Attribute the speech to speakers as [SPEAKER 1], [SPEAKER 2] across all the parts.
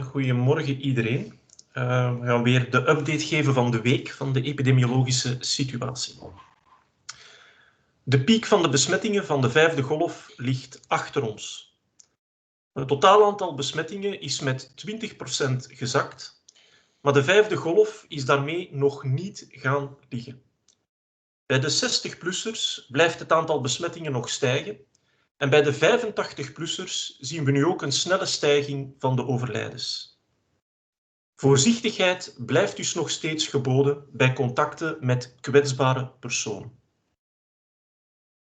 [SPEAKER 1] Goedemorgen iedereen. We gaan weer de update geven van de week van de epidemiologische situatie. De piek van de besmettingen van de vijfde golf ligt achter ons. Het totaal aantal besmettingen is met 20% gezakt, maar de vijfde golf is daarmee nog niet gaan liggen. Bij de 60-plussers blijft het aantal besmettingen nog stijgen en bij de 85-plussers zien we nu ook een snelle stijging van de overlijdens. Voorzichtigheid blijft dus nog steeds geboden bij contacten met kwetsbare personen.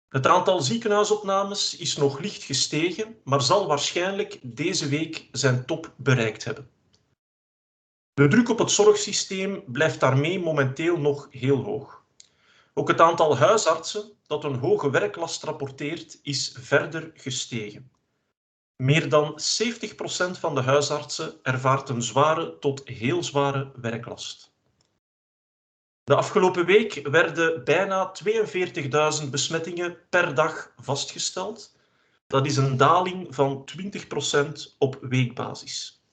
[SPEAKER 1] Het aantal ziekenhuisopnames is nog licht gestegen, maar zal waarschijnlijk deze week zijn top bereikt hebben. De druk op het zorgsysteem blijft daarmee momenteel nog heel hoog. Ook het aantal huisartsen dat een hoge werklast rapporteert is verder gestegen. Meer dan 70% van de huisartsen ervaart een zware tot heel zware werklast. De afgelopen week werden bijna 42.000 besmettingen per dag vastgesteld. Dat is een daling van 20% op weekbasis.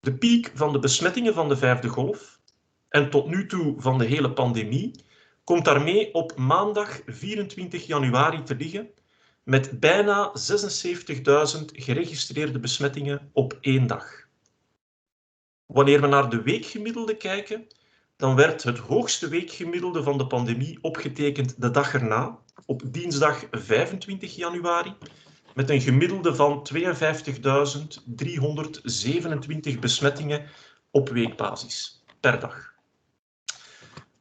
[SPEAKER 1] De piek van de besmettingen van de vijfde golf en tot nu toe van de hele pandemie komt daarmee op maandag 24 januari te liggen met bijna 76.000 geregistreerde besmettingen op één dag. Wanneer we naar de weekgemiddelde kijken, dan werd het hoogste weekgemiddelde van de pandemie opgetekend de dag erna, op dinsdag 25 januari, met een gemiddelde van 52.327 besmettingen op weekbasis per dag.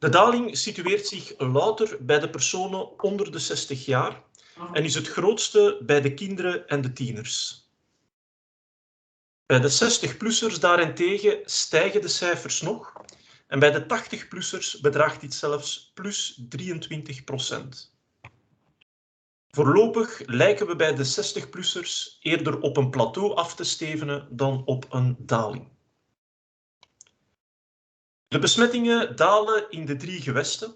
[SPEAKER 1] De daling situeert zich louter bij de personen onder de 60 jaar en is het grootste bij de kinderen en de tieners. Bij de 60-plussers daarentegen stijgen de cijfers nog en bij de 80-plussers bedraagt dit zelfs plus 23%. Voorlopig lijken we bij de 60-plussers eerder op een plateau af te stevenen dan op een daling. De besmettingen dalen in de 3 gewesten,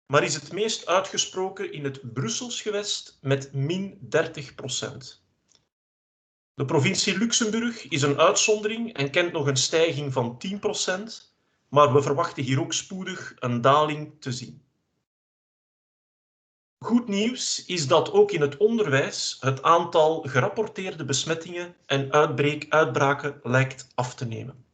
[SPEAKER 1] maar is het meest uitgesproken in het Brussels gewest met min 30%. De provincie Luxemburg is een uitzondering en kent nog een stijging van 10%, maar we verwachten hier ook spoedig een daling te zien. Goed nieuws is dat ook in het onderwijs het aantal gerapporteerde besmettingen en uitbraken lijkt af te nemen.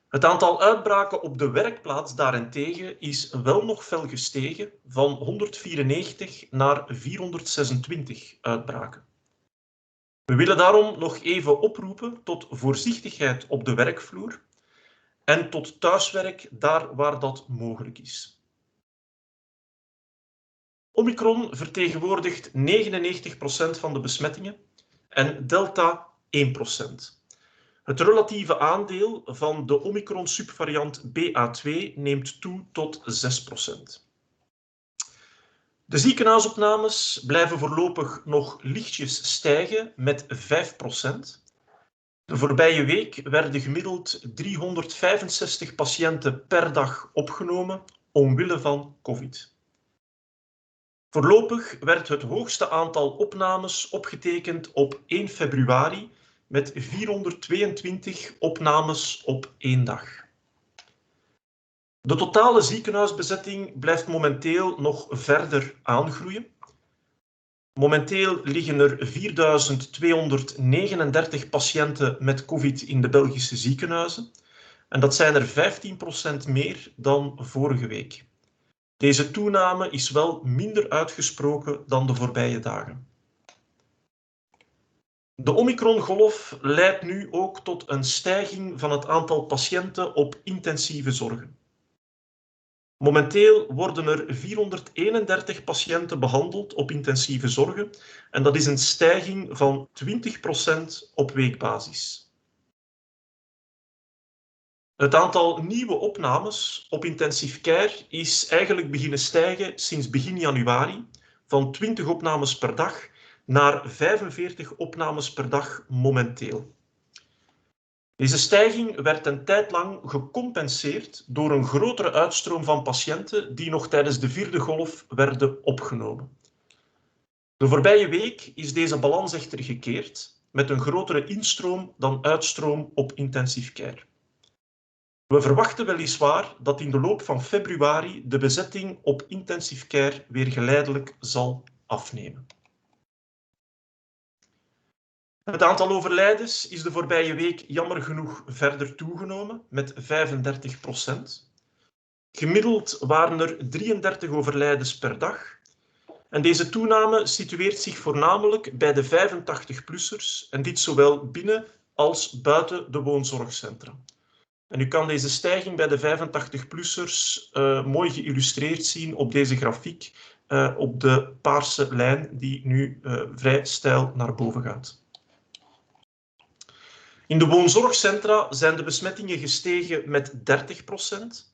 [SPEAKER 1] Het aantal uitbraken op de werkplaats daarentegen is wel nog fel gestegen, van 194 naar 426 uitbraken. We willen daarom nog even oproepen tot voorzichtigheid op de werkvloer en tot thuiswerk daar waar dat mogelijk is. Omicron vertegenwoordigt 99% van de besmettingen en Delta 1%. Het relatieve aandeel van de Omicron-subvariant BA2 neemt toe tot 6%. De ziekenhuisopnames blijven voorlopig nog lichtjes stijgen met 5%. De voorbije week werden gemiddeld 365 patiënten per dag opgenomen omwille van COVID. Voorlopig werd het hoogste aantal opnames opgetekend op 1 februari met 422 opnames op één dag. De totale ziekenhuisbezetting blijft momenteel nog verder aangroeien. Momenteel liggen er 4.239 patiënten met COVID in de Belgische ziekenhuizen. En dat zijn er 15% meer dan vorige week. Deze toename is wel minder uitgesproken dan de voorbije dagen. De Omicron-golf leidt nu ook tot een stijging van het aantal patiënten op intensieve zorgen. Momenteel worden er 431 patiënten behandeld op intensieve zorgen en dat is een stijging van 20% op weekbasis. Het aantal nieuwe opnames op intensive care is eigenlijk beginnen stijgen sinds begin januari, van 20 opnames per dag naar 45 opnames per dag momenteel. Deze stijging werd een tijd lang gecompenseerd door een grotere uitstroom van patiënten die nog tijdens de vierde golf werden opgenomen. De voorbije week is deze balans echter gekeerd met een grotere instroom dan uitstroom op intensive care. We verwachten weliswaar dat in de loop van februari de bezetting op intensive care weer geleidelijk zal afnemen. Het aantal overlijdens is de voorbije week jammer genoeg verder toegenomen met 35%. Gemiddeld waren er 33 overlijdens per dag. En deze toename situeert zich voornamelijk bij de 85-plussers en dit zowel binnen als buiten de woonzorgcentra. En u kan deze stijging bij de 85-plussers mooi geïllustreerd zien op deze grafiek op de paarse lijn die nu vrij steil naar boven gaat. In de woonzorgcentra zijn de besmettingen gestegen met 30%.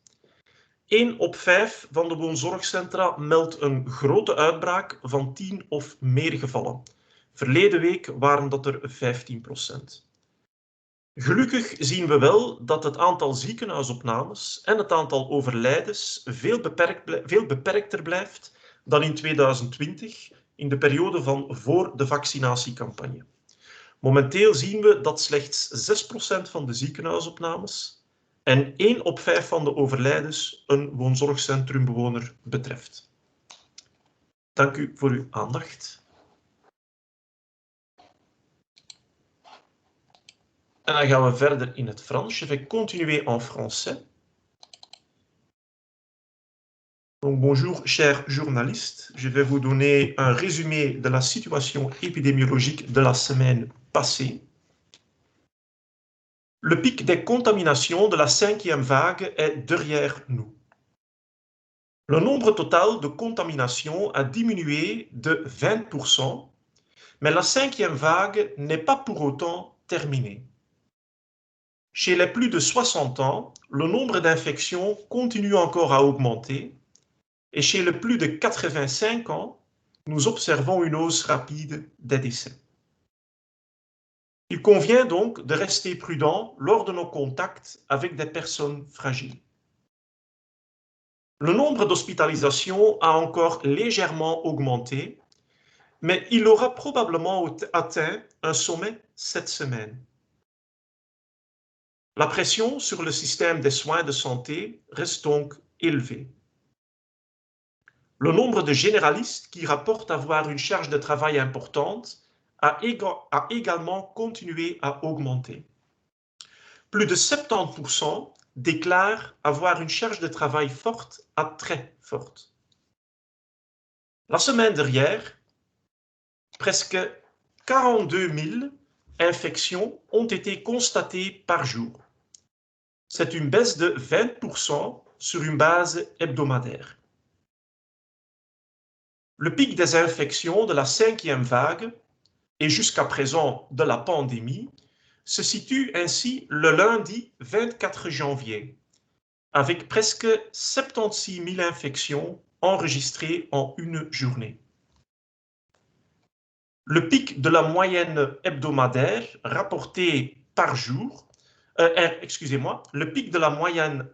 [SPEAKER 1] 1 op 5 van de woonzorgcentra meldt een grote uitbraak van 10 of meer gevallen. Verleden week waren dat er 15%. Gelukkig zien we wel dat het aantal ziekenhuisopnames en het aantal overlijdens veel beperkter blijft dan in 2020, in de periode van voor de vaccinatiecampagne. Momenteel zien we dat slechts 6% van de ziekenhuisopnames en 1 op 5 van de overlijdens een woonzorgcentrumbewoner betreft. Dank u voor uw aandacht. En dan gaan we verder in het Frans. Je vais continuer en français. Donc, bonjour, chers journalistes. Je vais vous donner un résumé de la situation épidémiologique de la semaine passée. Le pic des contaminations de la 5e vague est derrière nous. Le nombre total de contaminations a diminué de 20%, mais la 5e vague n'est pas pour autant terminée. Chez les plus de 60 ans, le nombre d'infections continue encore à augmenter et chez les plus de 85 ans, nous observons une hausse rapide des décès. Il convient donc de rester prudent lors de nos contacts avec des personnes fragiles. Le nombre d'hospitalisations a encore légèrement augmenté, mais il aura probablement atteint un sommet cette semaine. La pression sur le système des soins de santé reste donc élevée. Le nombre de généralistes qui rapportent avoir une charge de travail importante a également continué à augmenter. Plus de 70% déclarent avoir une charge de travail forte à très forte. La semaine dernière, presque 42 000 infections ont été constatées par jour. C'est une baisse de 20% sur une base hebdomadaire. Le pic des infections de la 5e vague et jusqu'à présent de la pandémie se situe ainsi le lundi 24 janvier, avec presque 76 000 infections enregistrées en une journée. Le pic de la moyenne hebdomadaire rapporté par jour, le pic de la moyenne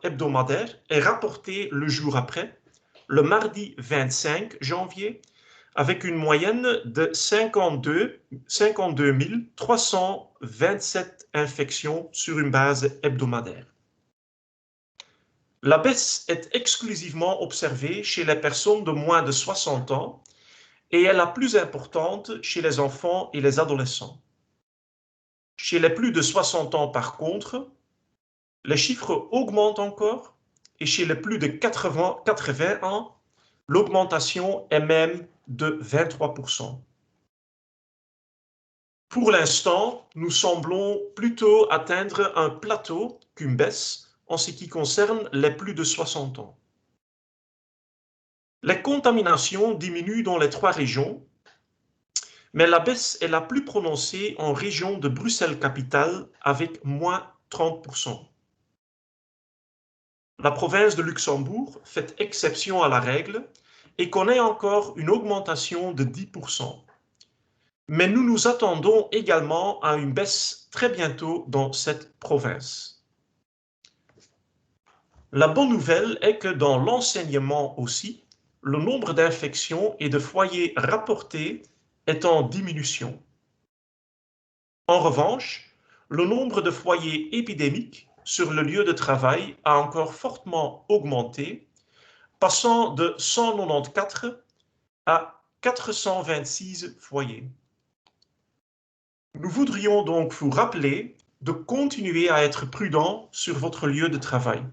[SPEAKER 1] hebdomadaire est rapporté le jour après, le mardi 25 janvier, avec une moyenne de 52 327 infections sur une base hebdomadaire. La baisse est exclusivement observée chez les personnes de moins de 60 ans et est la plus importante chez les enfants et les adolescents. Chez les plus de 60 ans, par contre, les chiffres augmentent encore et chez les plus de 80 ans, l'augmentation est même de 23%. Pour l'instant, nous semblons plutôt atteindre un plateau qu'une baisse en ce qui concerne les plus de 60 ans. Les contaminations diminuent dans les 3 régions, mais la baisse est la plus prononcée en région de Bruxelles-Capitale avec moins 30%. La province de Luxembourg fait exception à la règle et connaît encore une augmentation de 10%. Mais nous nous attendons également à une baisse très bientôt dans cette province. La bonne nouvelle est que dans l'enseignement aussi, le nombre d'infections et de foyers rapportés est en diminution. En revanche, le nombre de foyers épidémiques sur le lieu de travail a encore fortement augmenté, passant de 194 à 426 foyers. Nous voudrions donc vous rappeler de continuer à être prudent sur votre lieu de travail.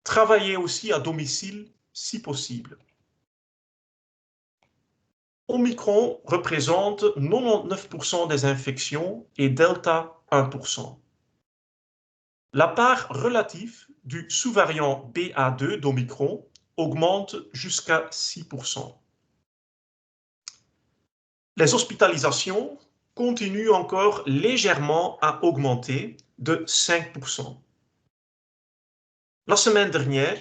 [SPEAKER 1] Travaillez aussi à domicile si possible. Omicron représente 99% des infections et Delta 1%. La part relative du sous-variant BA2 d'Omicron augmente jusqu'à 6%. Les hospitalisations continuent encore légèrement à augmenter de 5%. La semaine dernière,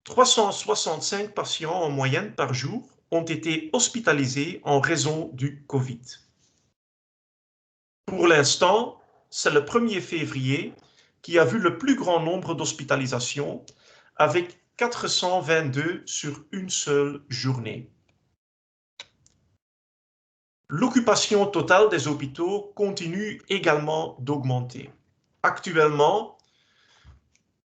[SPEAKER 1] 365 patients en moyenne par jour ont été hospitalisés en raison du Covid. Pour l'instant, c'est le 1er février qui a vu le plus grand nombre d'hospitalisations, avec 422 sur une seule journée. L'occupation totale des hôpitaux continue également d'augmenter. Actuellement,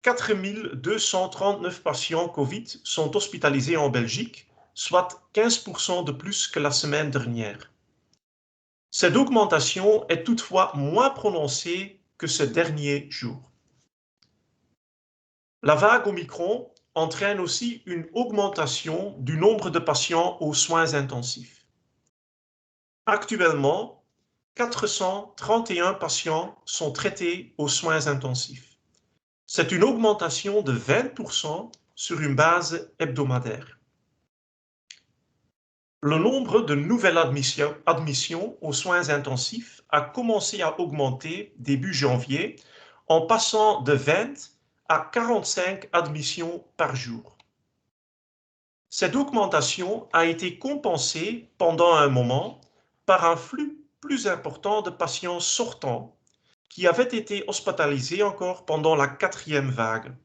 [SPEAKER 1] 4 239 patients Covid sont hospitalisés en Belgique, soit 15% de plus que la semaine dernière. Cette augmentation est toutefois moins prononcée que ces derniers jours. La vague Omicron entraîne aussi une augmentation du nombre de patients aux soins intensifs. Actuellement, 431 patients sont traités aux soins intensifs. C'est une augmentation de 20% sur une base hebdomadaire. Le nombre de nouvelles admissions aux soins intensifs a commencé à augmenter début janvier en passant de 20 à 45 admissions par jour. Cette augmentation a été compensée pendant un moment par un flux plus important de patients sortants qui avaient été hospitalisés encore pendant la 4e vague.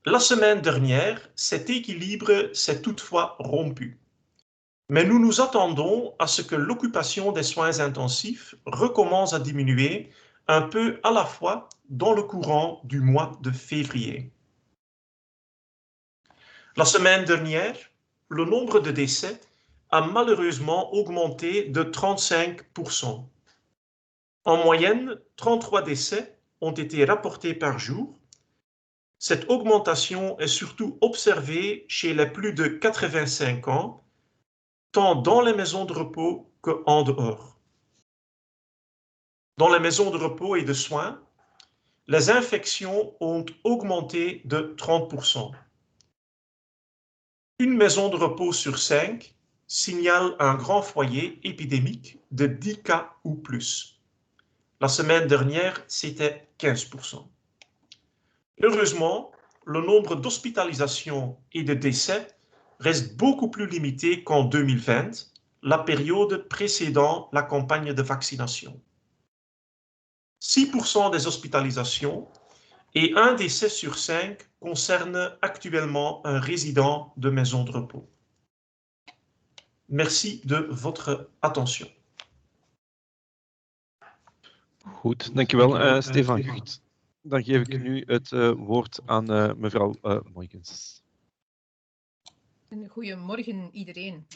[SPEAKER 1] La semaine dernière, cet équilibre s'est toutefois rompu. Mais nous nous attendons à ce que l'occupation des soins intensifs recommence à diminuer un peu à la fois dans le courant du mois de février. La semaine dernière, le nombre de décès a malheureusement augmenté de 35%. En moyenne, 33 décès ont été rapportés par jour. Cette augmentation est surtout observée chez les plus de 85 ans, tant dans les maisons de repos qu'en dehors. Dans les maisons de repos et de soins, les infections ont augmenté de 30%. Une maison de repos sur 5 signale un grand foyer épidémique de 10 cas ou plus. La semaine dernière, c'était 15%. Heureusement, le nombre d'hospitalisations et de décès reste beaucoup plus limité qu'en 2020, la période précédant la campagne de vaccination. 6% des hospitalisations et un décès sur 5 concernent actuellement un résident de maison de repos. Merci de votre attention.
[SPEAKER 2] Goed, dankjewel Stefan Gucht. Dan geef ik nu het woord aan mevrouw Mooijkens.
[SPEAKER 3] Goedemorgen iedereen.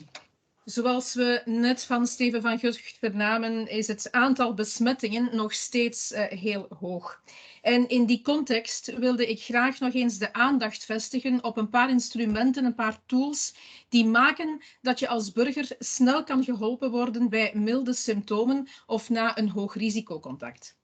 [SPEAKER 3] Zoals we net van Steven van Gucht vernamen, is het aantal besmettingen nog steeds heel hoog. En in die context wilde ik graag nog eens de aandacht vestigen op een paar instrumenten, een paar tools die maken dat je als burger snel kan geholpen worden bij milde symptomen of na een hoog risicocontact.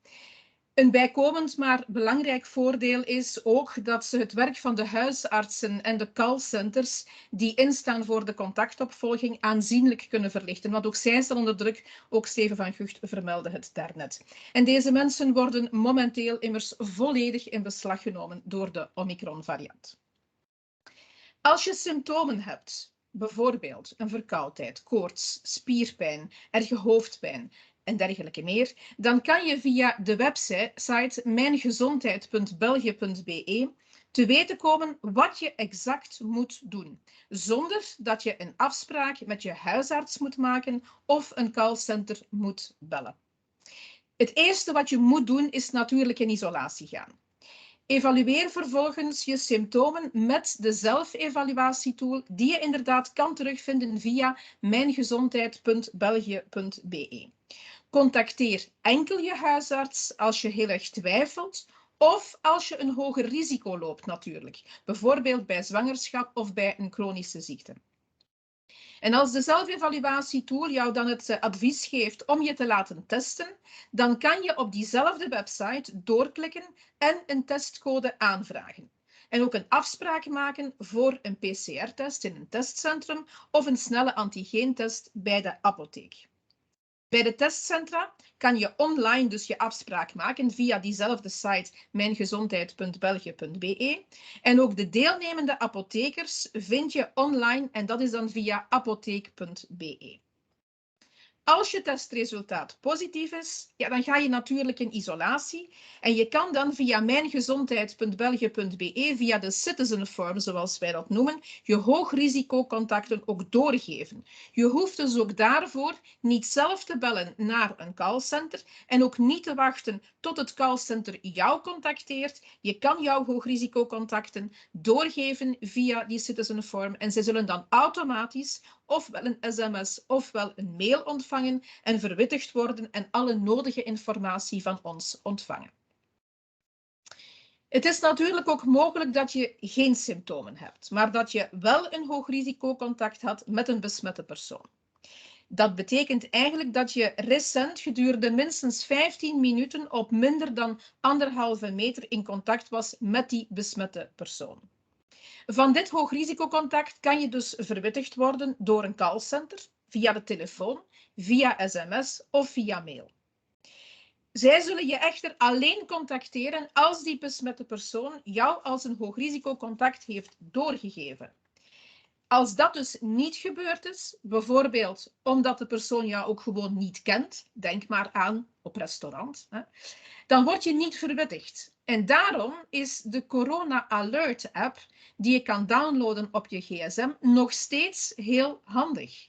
[SPEAKER 3] Een bijkomend maar belangrijk voordeel is ook dat ze het werk van de huisartsen en de callcenters die instaan voor de contactopvolging aanzienlijk kunnen verlichten. Want ook zij staan onder druk, ook Steven van Gucht vermeldde het daarnet. En deze mensen worden momenteel immers volledig in beslag genomen door de Omicron-variant. Als je symptomen hebt, bijvoorbeeld een verkoudheid, koorts, spierpijn, erge hoofdpijn, en dergelijke meer, dan kan je via de website mijngezondheid.belgië.be te weten komen wat je exact moet doen, zonder dat je een afspraak met je huisarts moet maken of een callcenter moet bellen. Het eerste wat je moet doen is natuurlijk in isolatie gaan. Evalueer vervolgens je symptomen met de zelfevaluatietool die je inderdaad kan terugvinden via mijngezondheid.belgië.be. Contacteer enkel je huisarts als je heel erg twijfelt of als je een hoger risico loopt natuurlijk, bijvoorbeeld bij zwangerschap of bij een chronische ziekte. En als de zelfevaluatietool jou dan het advies geeft om je te laten testen, dan kan je op diezelfde website doorklikken en een testcode aanvragen. En ook een afspraak maken voor een PCR-test in een testcentrum of een snelle antigeentest bij de apotheek. Bij de testcentra kan je online dus je afspraak maken via diezelfde site mijngezondheid.belgië.be. En ook de deelnemende apothekers vind je online en dat is dan via apotheek.be. Als je testresultaat positief is, ja, dan ga je natuurlijk in isolatie en je kan dan via mijngezondheid.belgië.be, via de Citizen Form, zoals wij dat noemen, je hoogrisicocontacten ook doorgeven. Je hoeft dus ook daarvoor niet zelf te bellen naar een callcenter en ook niet te wachten tot het callcenter jou contacteert. Je kan jouw hoogrisicocontacten doorgeven via die Citizen Form en ze zullen dan automatisch ofwel een sms ofwel een mail ontvangen en verwittigd worden en alle nodige informatie van ons ontvangen. Het is natuurlijk ook mogelijk dat je geen symptomen hebt, maar dat je wel een hoog risicocontact had met een besmette persoon. Dat betekent eigenlijk dat je recent gedurende minstens 15 minuten op minder dan 1,5 meter in contact was met die besmette persoon. Van dit hoogrisicocontact kan je dus verwittigd worden door een callcenter, via de telefoon, via sms of via mail. Zij zullen je echter alleen contacteren als die besmette persoon jou als een hoogrisicocontact heeft doorgegeven. Als dat dus niet gebeurd is, bijvoorbeeld omdat de persoon jou ook gewoon niet kent, denk maar aan op restaurant, dan word je niet verwittigd. En daarom is de Corona Alert app, die je kan downloaden op je gsm, nog steeds heel handig.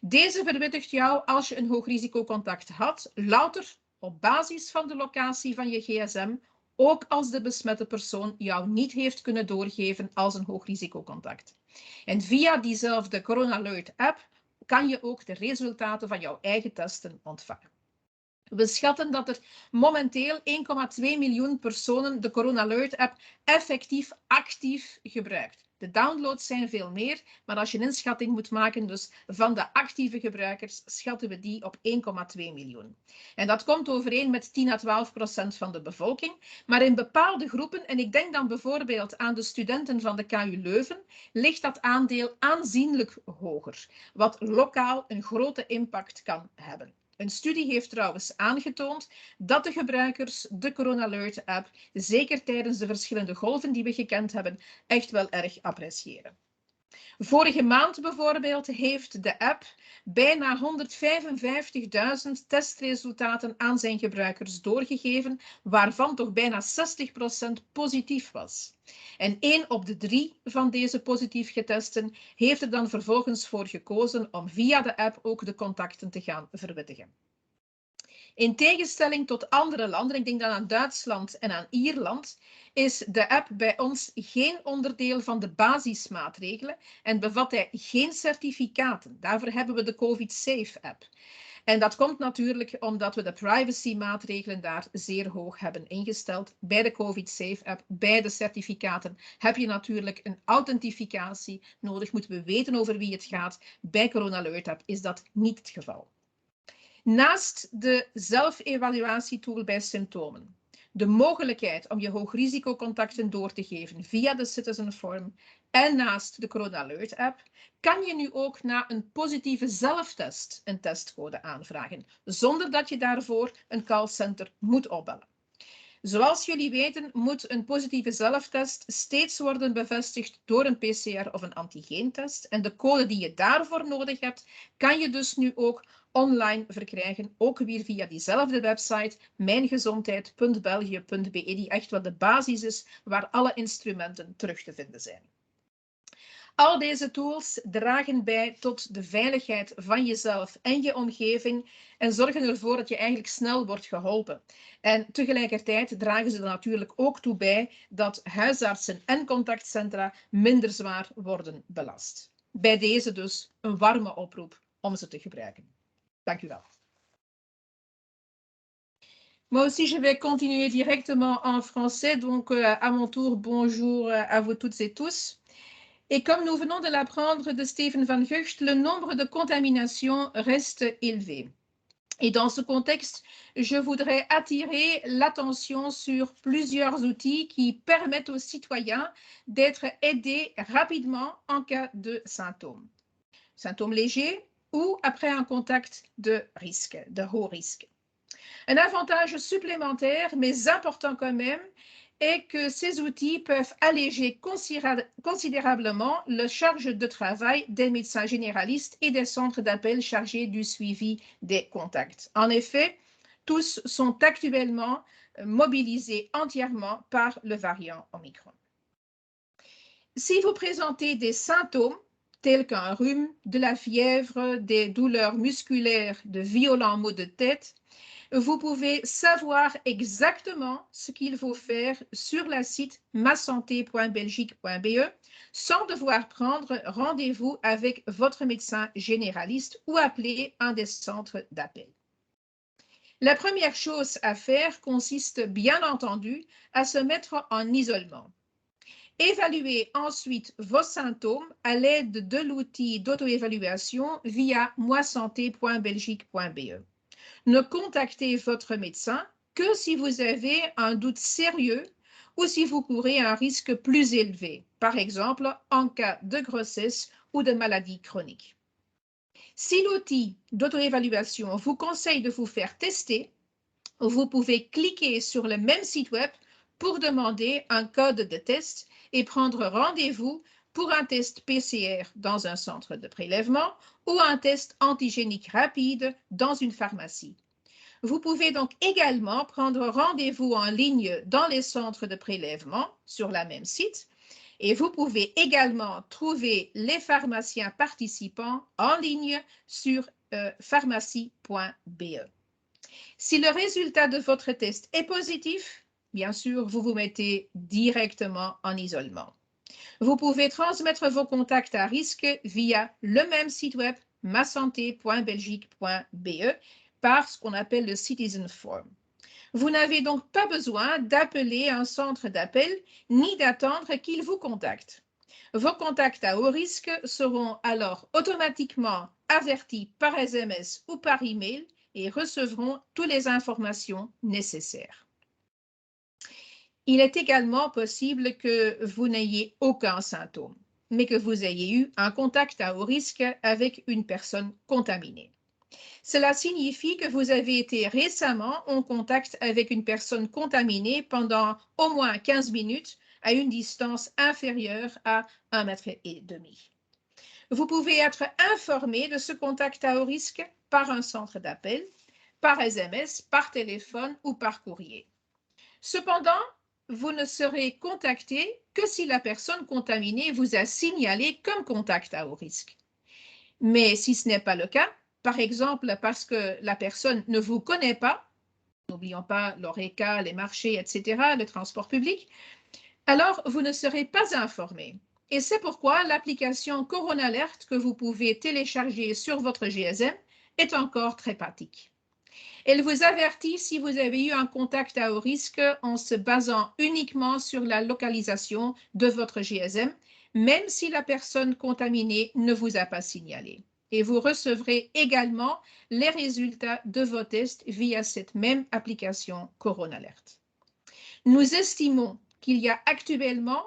[SPEAKER 3] Deze verwittigt jou als je een hoogrisicocontact had, louter op basis van de locatie van je gsm, ook als de besmette persoon jou niet heeft kunnen doorgeven als een hoogrisicocontact. En via diezelfde Corona Alert app kan je ook de resultaten van jouw eigen testen ontvangen. We schatten dat er momenteel 1,2 miljoen personen de Corona Alert app effectief actief gebruikt. De downloads zijn veel meer, maar als je een inschatting moet maken, dus van de actieve gebruikers, schatten we die op 1,2 miljoen. En dat komt overeen met 10 à 12% van de bevolking, maar in bepaalde groepen, en ik denk dan bijvoorbeeld aan de studenten van de KU Leuven, ligt dat aandeel aanzienlijk hoger, wat lokaal een grote impact kan hebben. Een studie heeft trouwens aangetoond dat de gebruikers de Corona Alert app, zeker tijdens de verschillende golven die we gekend hebben, echt wel erg appreciëren. Vorige maand bijvoorbeeld heeft de app bijna 155.000 testresultaten aan zijn gebruikers doorgegeven, waarvan toch bijna 60% positief was. En 1 op de 3 van deze positief getesten heeft er dan vervolgens voor gekozen om via de app ook de contacten te gaan verwittigen. In tegenstelling tot andere landen, ik denk dan aan Duitsland en aan Ierland, is de app bij ons geen onderdeel van de basismaatregelen en bevat hij geen certificaten. Daarvoor hebben we de COVID Safe app. En dat komt natuurlijk omdat we de privacymaatregelen daar zeer hoog hebben ingesteld. Bij de COVID Safe app, bij de certificaten, heb je natuurlijk een authentificatie nodig. Moeten we weten over wie het gaat. Bij Corona Alert app is dat niet het geval. Naast de zelfevaluatietool bij symptomen, de mogelijkheid om je hoogrisicocontacten door te geven via de Citizen Form en naast de Corona Alert app, kan je nu ook na een positieve zelftest een testcode aanvragen, zonder dat je daarvoor een callcenter moet opbellen. Zoals jullie weten moet een positieve zelftest steeds worden bevestigd door een PCR of een antigeentest. En de code die je daarvoor nodig hebt, kan je dus nu ook online verkrijgen, ook weer via diezelfde website, mijngezondheid.belgië.be, die echt wel de basis is waar alle instrumenten terug te vinden zijn. Al deze tools dragen bij tot de veiligheid van jezelf en je omgeving en zorgen ervoor dat je eigenlijk snel wordt geholpen. En tegelijkertijd dragen ze er natuurlijk ook toe bij dat huisartsen en contactcentra minder zwaar worden belast. Bij deze dus een warme oproep om ze te gebruiken. Dank u wel. Moi aussi, je vais continuer directement en français. Donc, à mon tour, bonjour à vous toutes et tous. Et comme nous venons de l'apprendre de Steven van Gucht, le nombre de contaminations reste élevé. Et dans ce contexte, je voudrais attirer l'attention sur plusieurs outils qui permettent aux citoyens d'être aidés rapidement en cas de symptômes. Symptômes légers ou après un contact de risque, de haut risque. Un avantage supplémentaire, mais important quand même, est que ces outils peuvent alléger considérablement la charge de travail des médecins généralistes et des centres d'appel chargés du suivi des contacts. En effet, tous sont actuellement mobilisés entièrement par le variant Omicron. Si vous présentez des symptômes tels qu'un rhume, de la fièvre, des douleurs musculaires, de violents maux de tête, vous pouvez savoir exactement ce qu'il faut faire sur le site masanté.belgique.be sans devoir prendre rendez-vous avec votre médecin généraliste ou appeler un des centres d'appel. La première chose à faire consiste bien entendu à se mettre en isolement. Évaluez ensuite vos symptômes à l'aide de l'outil d'auto-évaluation via moisanté.belgique.be. Ne contactez votre médecin que si vous avez un doute sérieux ou si vous courez un risque plus élevé, par exemple en cas de grossesse ou de maladie chronique. Si l'outil d'auto-évaluation vous conseille de vous faire tester, vous pouvez cliquer sur le même site web pour demander un code de test et prendre rendez-vous pour un test PCR dans un centre de prélèvement ou un test antigénique rapide dans une pharmacie. Vous pouvez donc également prendre rendez-vous en ligne dans les centres de prélèvement sur le même site et vous pouvez également trouver les pharmaciens participants en ligne sur pharmacie.be. Si le résultat de votre test est positif, bien sûr, vous vous mettez directement en isolement. Vous pouvez transmettre vos contacts à risque via le même site web masanté.belgique.be par ce qu'on appelle le Citizen Form. Vous n'avez donc pas besoin d'appeler un centre d'appel ni d'attendre qu'il vous contacte. Vos contacts à haut risque seront alors automatiquement avertis par SMS ou par email et recevront toutes les informations nécessaires. Il est également possible que vous n'ayez aucun symptôme, mais que vous ayez eu un contact à haut risque avec une personne contaminée. Cela signifie que vous avez été récemment en contact avec une personne contaminée pendant au moins 15 minutes à une distance inférieure à 1,5 m. Vous pouvez être informé de ce contact à haut risque par un centre d'appel, par SMS, par téléphone ou par courrier. Cependant, vous ne serez contacté que si la personne contaminée vous a signalé comme contact à haut risque. Mais si ce n'est pas le cas, par exemple parce que la personne ne vous connaît pas, n'oublions pas l'ORECA, les marchés, etc., le transport public, alors vous ne serez pas informé. Et c'est pourquoi l'application CoronaAlert que vous pouvez télécharger sur votre GSM est encore très pratique. Elle vous avertit si vous avez eu un contact à haut risque en se basant uniquement sur la localisation de votre GSM, même si la personne contaminée ne vous a pas signalé. Et vous recevrez également les résultats de vos tests via cette même application CoronaAlert. Nous estimons qu'il y a actuellement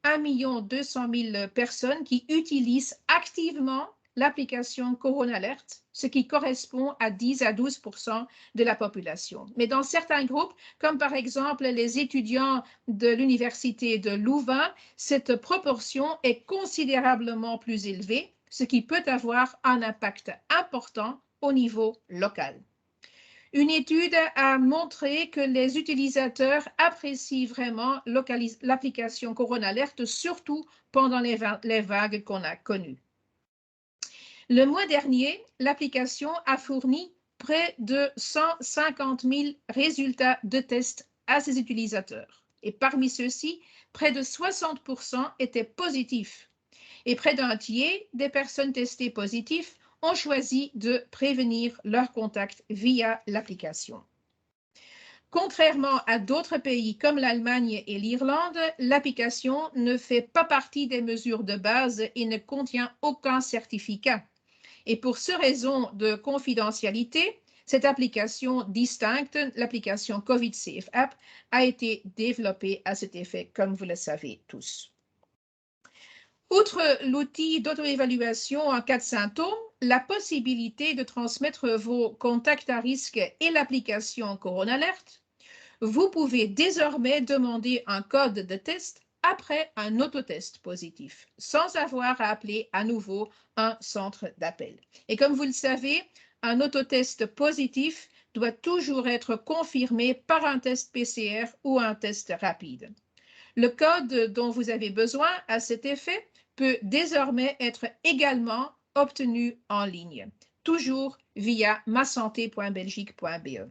[SPEAKER 3] 1 200 000 personnes qui utilisent activement l'application Corona Alert, ce qui correspond à 10 à 12% de la population. Mais dans certains groupes, comme par exemple les étudiants de l'université de Louvain, cette proportion est considérablement plus élevée, ce qui peut avoir un impact important au niveau local. Une étude a montré que les utilisateurs apprécient vraiment l'application Corona Alert, surtout pendant les vagues qu'on a connues. Le mois dernier, l'application a fourni près de 150 000 résultats de tests à ses utilisateurs. Et parmi ceux-ci, près de 60% étaient positifs. Et près d'un tiers des personnes testées positives ont choisi de prévenir leurs contacts via l'application. Contrairement à d'autres pays comme l'Allemagne et l'Irlande, l'application ne fait pas partie des mesures de base et ne contient aucun certificat. Et pour ces raisons de confidentialité, cette application distincte, l'application COVID Safe App, a été développée à cet effet, comme vous le savez tous. Outre l'outil d'auto-évaluation en cas de symptômes, la possibilité de transmettre vos contacts à risque et l'application Corona Alert, vous pouvez désormais demander un code de test après un autotest positif, sans avoir à appeler à nouveau un centre d'appel. Et comme vous le savez, un autotest positif doit toujours être confirmé par un test PCR ou un test rapide. Le code dont vous avez besoin à cet effet peut désormais être également obtenu en ligne, toujours via masanté.belgique.be.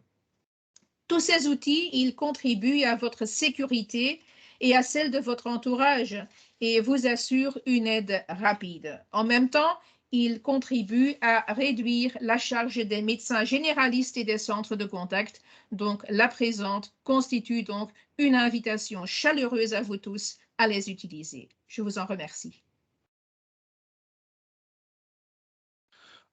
[SPEAKER 3] Tous ces outils, ils contribuent à votre sécurité et à celle de votre entourage et vous assurent une aide rapide. En même temps, ils contribuent à réduire la charge des médecins généralistes et des centres de contact. Donc, la présente constitue donc une invitation chaleureuse à vous tous à les utiliser. Je vous en remercie.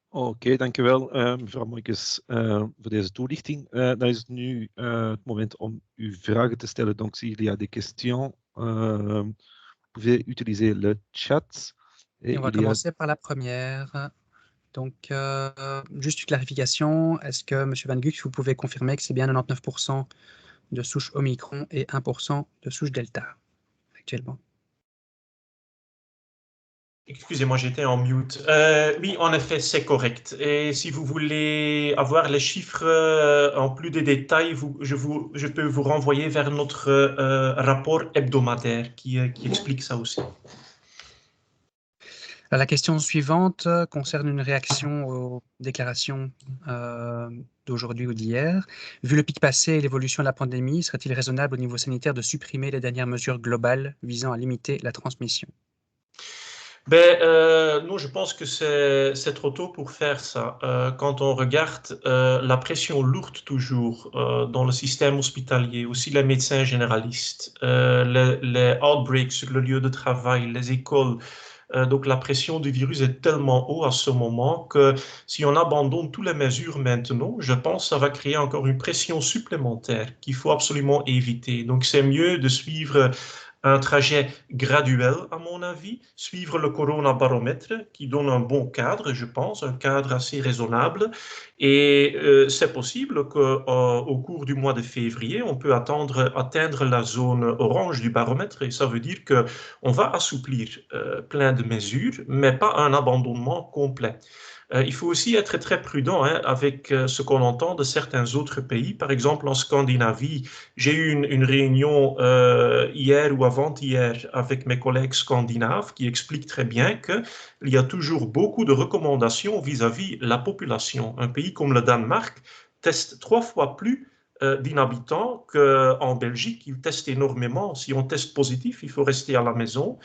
[SPEAKER 2] Oké, dankjewel mevrouw Mooijkes voor deze toelichting. Dan is het nu het moment om uw vragen te stellen. Donc s'il y a des questions, vous pouvez utiliser le chat.
[SPEAKER 4] Et on va commencer par la première. Donc, juste une clarification. Est-ce que, M. Van Gucht, vous pouvez confirmer que c'est bien 99% de souche Omicron et 1% de souche Delta actuellement?
[SPEAKER 1] Excusez-moi, j'étais en mute. Oui, en effet, c'est correct. Et si vous voulez avoir les chiffres en plus de détails, je peux vous renvoyer vers notre rapport hebdomadaire qui explique ça aussi.
[SPEAKER 4] La question suivante concerne une réaction aux déclarations d'aujourd'hui ou d'hier. Vu le pic passé et l'évolution de la pandémie, serait-il raisonnable au niveau sanitaire de supprimer les dernières mesures globales visant à limiter la transmission?
[SPEAKER 1] Non, je pense que c'est trop tôt pour faire ça. Quand on regarde la pression lourde toujours dans le système hospitalier, aussi les médecins généralistes, les outbreaks sur le lieu de travail, les écoles, donc la pression du virus est tellement haute à ce moment que si on abandonne toutes les mesures maintenant, je pense que ça va créer encore une pression supplémentaire qu'il faut absolument éviter. Donc c'est mieux de suivre un trajet graduel, à mon avis, suivre le coronabaromètre qui donne un bon cadre, je pense, un cadre assez raisonnable. Et c'est possible qu'au cours du mois de février, on peut atteindre la zone orange du baromètre. Et ça veut dire qu'on va assouplir plein de mesures, mais pas un abandonnement complet. Il faut aussi être très prudent avec ce qu'on entend de certains autres pays. Par exemple, en Scandinavie, j'ai eu une réunion hier ou avant-hier avec mes collègues scandinaves qui expliquent très bien qu'il y a toujours beaucoup de recommandations vis-à-vis la population. Un pays comme le Danemark teste 3 fois plus d'inhabitants qu'en Belgique. Ils testent énormément. Si on teste positif, il faut rester à la maison.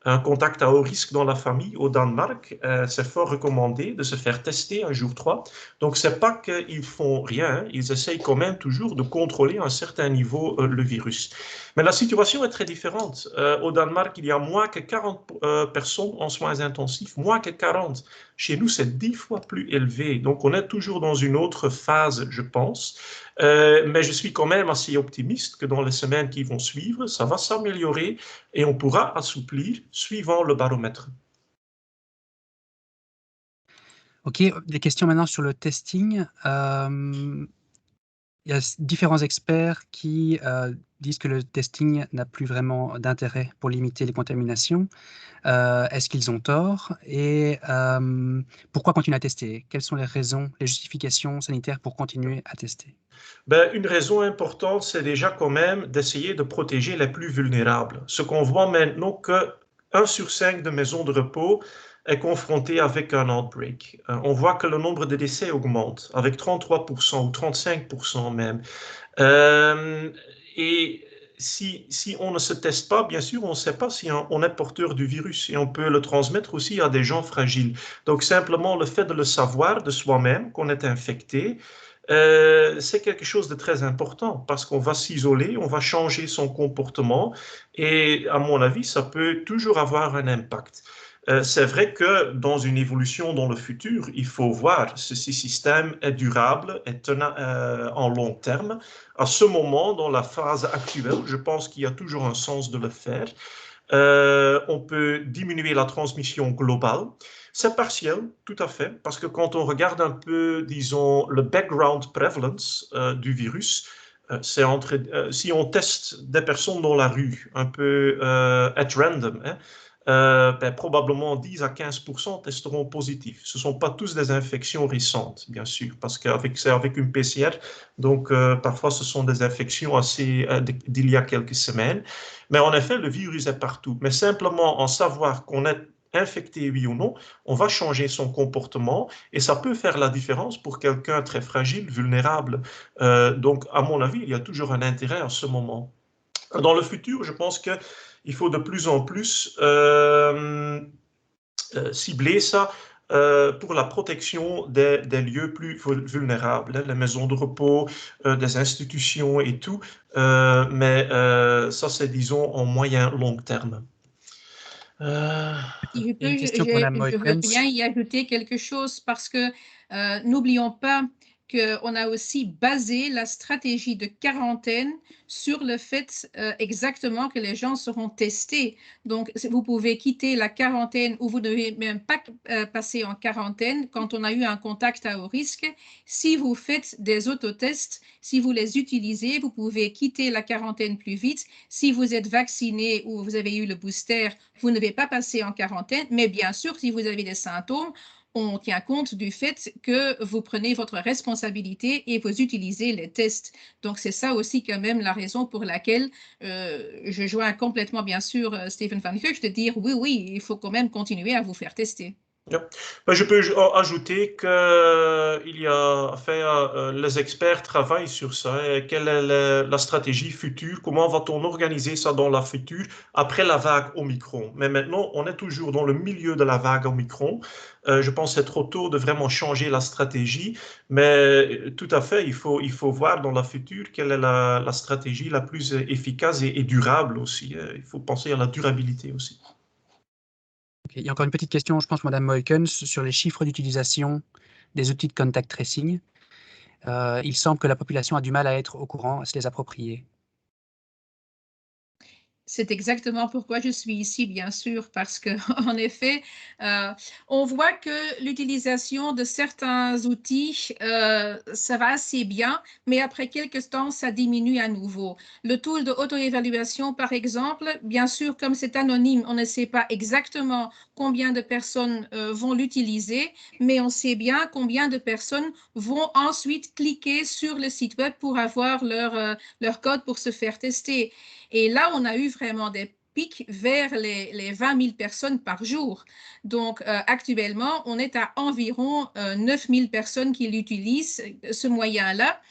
[SPEAKER 1] Un contact à haut risque dans la famille au Danemark, c'est fort recommandé de se faire tester un jour 3. Donc, c'est pas qu'ils font rien, ils essayent quand même toujours de contrôler à un certain niveau le virus. Mais la situation est très différente. Au Danemark, il y a moins que 40 personnes en soins intensifs, moins que 40. Chez nous, c'est 10 fois plus élevé. Donc, on est toujours dans une autre phase, je pense. Mais je suis quand même assez optimiste que dans les semaines qui vont suivre, ça va s'améliorer et on pourra assouplir suivant le baromètre.
[SPEAKER 4] OK, des questions maintenant sur le testing. Il y a différents experts qui disent que le testing n'a plus vraiment d'intérêt pour limiter les contaminations. Est-ce qu'ils ont tort? Et pourquoi continuer à tester? Quelles sont les raisons, les justifications sanitaires pour continuer à tester?
[SPEAKER 1] Ben, une raison importante, c'est déjà quand même d'essayer de protéger les plus vulnérables. Ce qu'on voit maintenant, que 1 sur 5 de maisons de repos est confronté avec un outbreak. On voit que le nombre de décès augmente, avec 33% ou 35% même. Et si on ne se teste pas, bien sûr, on ne sait pas si on est porteur du virus et on peut le transmettre aussi à des gens fragiles. Donc simplement le fait de le savoir de soi-même qu'on est infecté, c'est quelque chose de très important parce qu'on va s'isoler, on va changer son comportement et à mon avis, ça peut toujours avoir un impact. C'est vrai que dans une évolution dans le futur, il faut voir si ce système est durable, est en long terme. À ce moment, dans la phase actuelle, je pense qu'il y a toujours un sens de le faire. On peut diminuer la transmission globale. C'est partiel, tout à fait, parce que quand on regarde un peu, disons, le background prevalence du virus, c'est si on teste des personnes dans la rue, un peu at random, hein, ben, probablement 10 à 15% testeront positif. Ce ne sont pas tous des infections récentes, bien sûr, parce que c'est avec une PCR, donc parfois ce sont des infections d'il y a quelques semaines. Mais en effet, le virus est partout. Mais simplement en savoir qu'on est infecté, oui ou non, on va changer son comportement et ça peut faire la différence pour quelqu'un très fragile, vulnérable. Donc, à mon avis, il y a toujours un intérêt à ce moment. Dans le futur, je pense qu'il faut de plus en plus cibler ça pour la protection des lieux plus vulnérables, hein, les maisons de repos, des institutions et tout. Mais ça, c'est, disons, en moyen-long terme.
[SPEAKER 3] Si je
[SPEAKER 4] Il y a une
[SPEAKER 3] peux,
[SPEAKER 4] question pour Mme
[SPEAKER 3] je veux
[SPEAKER 4] Moykens.
[SPEAKER 3] bien y ajouter quelque chose parce que n'oublions pas qu'on a aussi basé la stratégie de quarantaine sur le fait exactement que les gens seront testés. Donc, vous pouvez quitter la quarantaine ou vous ne devez même pas passer en quarantaine quand on a eu un contact à haut risque. Si vous faites des autotests, si vous les utilisez, vous pouvez quitter la quarantaine plus vite. Si vous êtes vacciné ou vous avez eu le booster, vous ne devez pas passer en quarantaine. Mais bien sûr, si vous avez des symptômes, on tient compte du fait que vous prenez votre responsabilité et vous utilisez les tests. Donc, c'est ça aussi quand même la raison pour laquelle je joins complètement, bien sûr, Steven Van Gucht de dire oui, oui, il faut quand même continuer à vous faire tester.
[SPEAKER 1] Yep. Je peux ajouter que les experts travaillent sur ça. Et quelle est la stratégie future? Comment va-t-on organiser ça dans la future après la vague Omicron? Mais maintenant, on est toujours dans le milieu de la vague Omicron. Je pense que c'est trop tôt de vraiment changer la stratégie. Mais tout à fait, il faut voir dans la future quelle est la stratégie la plus efficace et durable aussi. Il faut penser à la durabilité aussi.
[SPEAKER 4] Okay. Il y a encore une petite question, je pense, Mme Moykens, sur les chiffres d'utilisation des outils de contact tracing. Il semble que la population a du mal à être au courant, à se les approprier.
[SPEAKER 3] C'est exactement pourquoi je suis ici, bien sûr, parce que en effet, on voit que l'utilisation de certains outils, ça va assez bien, mais après quelques temps, ça diminue à nouveau. Le tool de auto-évaluation, par exemple, bien sûr, comme c'est anonyme, on ne sait pas exactement combien de personnes vont l'utiliser, mais on sait bien combien de personnes vont ensuite cliquer sur le site web pour avoir leur code pour se faire tester. Et là, on a eu vraiment des pics vers les 20 000 personnes par jour. Donc, actuellement, on est à environ 9 000 personnes qui l'utilisent, ce moyen-là.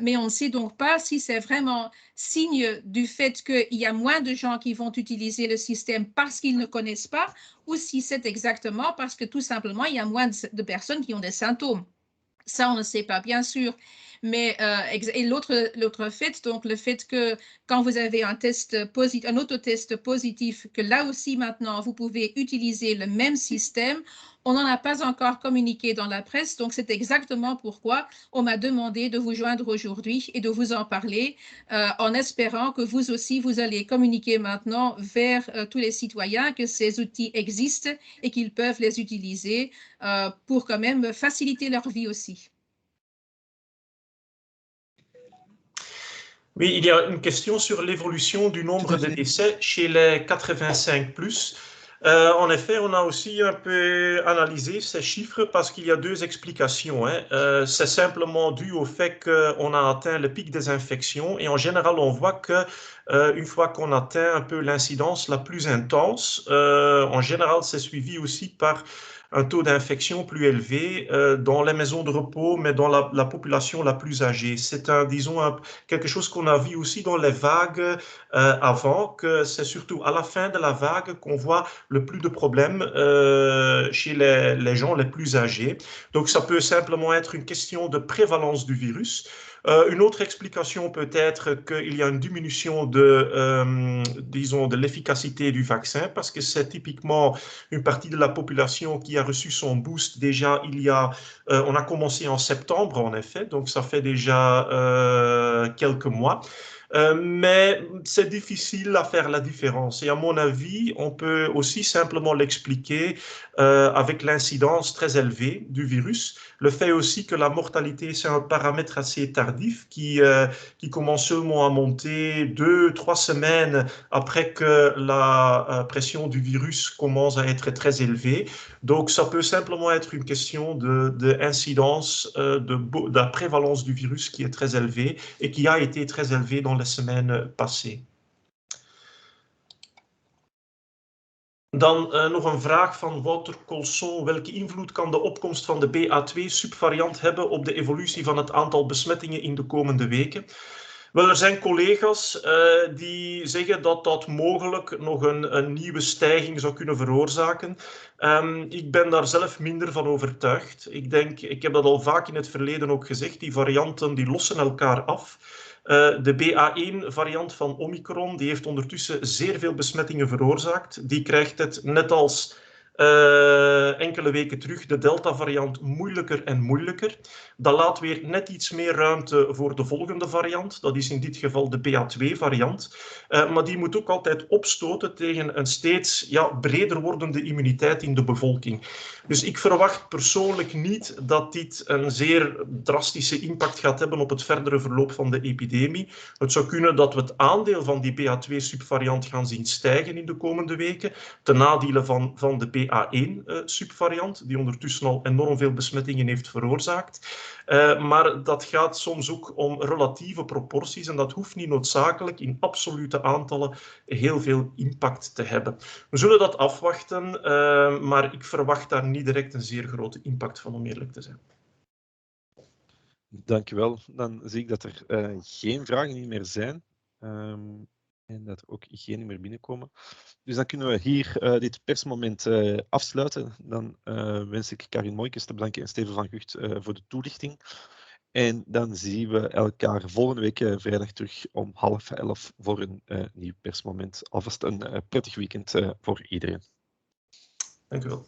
[SPEAKER 3] Mais on ne sait donc pas si c'est vraiment signe du fait qu'il y a moins de gens qui vont utiliser le système parce qu'ils ne connaissent pas ou si c'est exactement parce que tout simplement, il y a moins de personnes qui ont des symptômes. Ça, on ne sait pas, bien sûr. Mais et l'autre fait, donc le fait que quand vous avez un autotest positif, que là aussi maintenant vous pouvez utiliser le même système, on n'en a pas encore communiqué dans la presse, donc c'est exactement pourquoi on m'a demandé de vous joindre aujourd'hui et de vous en parler, en espérant que vous aussi, vous allez communiquer maintenant vers tous les citoyens que ces outils existent et qu'ils peuvent les utiliser pour quand même faciliter leur vie aussi.
[SPEAKER 1] Oui, il y a une question sur l'évolution du nombre de décès chez les 85+. En effet, on a aussi un peu analysé ces chiffres parce qu'il y a deux explications. C'est simplement dû au fait qu'on a atteint le pic des infections et en général, on voit que une fois qu'on atteint un peu l'incidence la plus intense, en général, c'est suivi aussi par un taux d'infection plus élevé dans les maisons de repos, mais dans la population la plus âgée. C'est quelque chose qu'on a vu aussi dans les vagues avant, que c'est surtout à la fin de la vague qu'on voit le plus de problèmes chez les gens les plus âgés. Donc, ça peut simplement être une question de prévalence du virus. Une autre explication peut être qu'il y a une diminution de l'efficacité du vaccin parce que c'est typiquement une partie de la population qui a reçu son boost déjà on a commencé en septembre en effet, donc ça fait déjà quelques mois. Mais c'est difficile à faire la différence. Et à mon avis, on peut aussi simplement l'expliquer avec l'incidence très élevée du virus. Le fait aussi que la mortalité, c'est un paramètre assez tardif qui commence seulement à monter 2-3 semaines après que la pression du virus commence à être très élevée. Donc, ça peut simplement être une question d'incidence, de la prévalence du virus qui est très élevée et qui a été très élevée dans les semaines passées. Dan nog een vraag van Wouter Colson. Welke invloed kan de opkomst van de BA2-subvariant hebben op de evolutie van het aantal besmettingen in de komende weken? Wel, er zijn collega's die zeggen dat dat mogelijk nog een nieuwe stijging zou kunnen veroorzaken. Ik ben daar zelf minder van overtuigd. Ik heb dat al vaak in het verleden ook gezegd, die varianten die lossen elkaar af. De BA1-variant van Omicron die heeft ondertussen zeer veel besmettingen veroorzaakt. Die krijgt het net als enkele weken terug de Delta-variant moeilijker en moeilijker. Dat laat weer net iets meer ruimte voor de volgende variant. Dat is in dit geval de BA2-variant. Maar die moet ook altijd opstoten tegen een steeds breder wordende immuniteit in de bevolking. Dus ik verwacht persoonlijk niet dat dit een zeer drastische impact gaat hebben op het verdere verloop van de epidemie. Het zou kunnen dat we het aandeel van die BA2-subvariant gaan zien stijgen in de komende weken, ten nadele van de BA1-subvariant, die ondertussen al enorm veel besmettingen heeft veroorzaakt. Maar dat gaat soms ook om relatieve proporties en dat hoeft niet noodzakelijk in absolute aantallen heel veel impact te hebben. We zullen dat afwachten, maar ik verwacht daar niet direct een zeer grote impact van, om eerlijk te zijn.
[SPEAKER 2] Dank u wel. Dan zie ik dat er geen vragen meer zijn. En dat er ook geen meer binnenkomen. Dus dan kunnen we hier dit persmoment afsluiten. Dan wens ik Karin Mooijkes te bedanken en Steven van Gucht voor de toelichting. En dan zien we elkaar volgende week vrijdag terug om 10:30 voor een nieuw persmoment. Alvast een prettig weekend voor iedereen.
[SPEAKER 1] Dank u wel.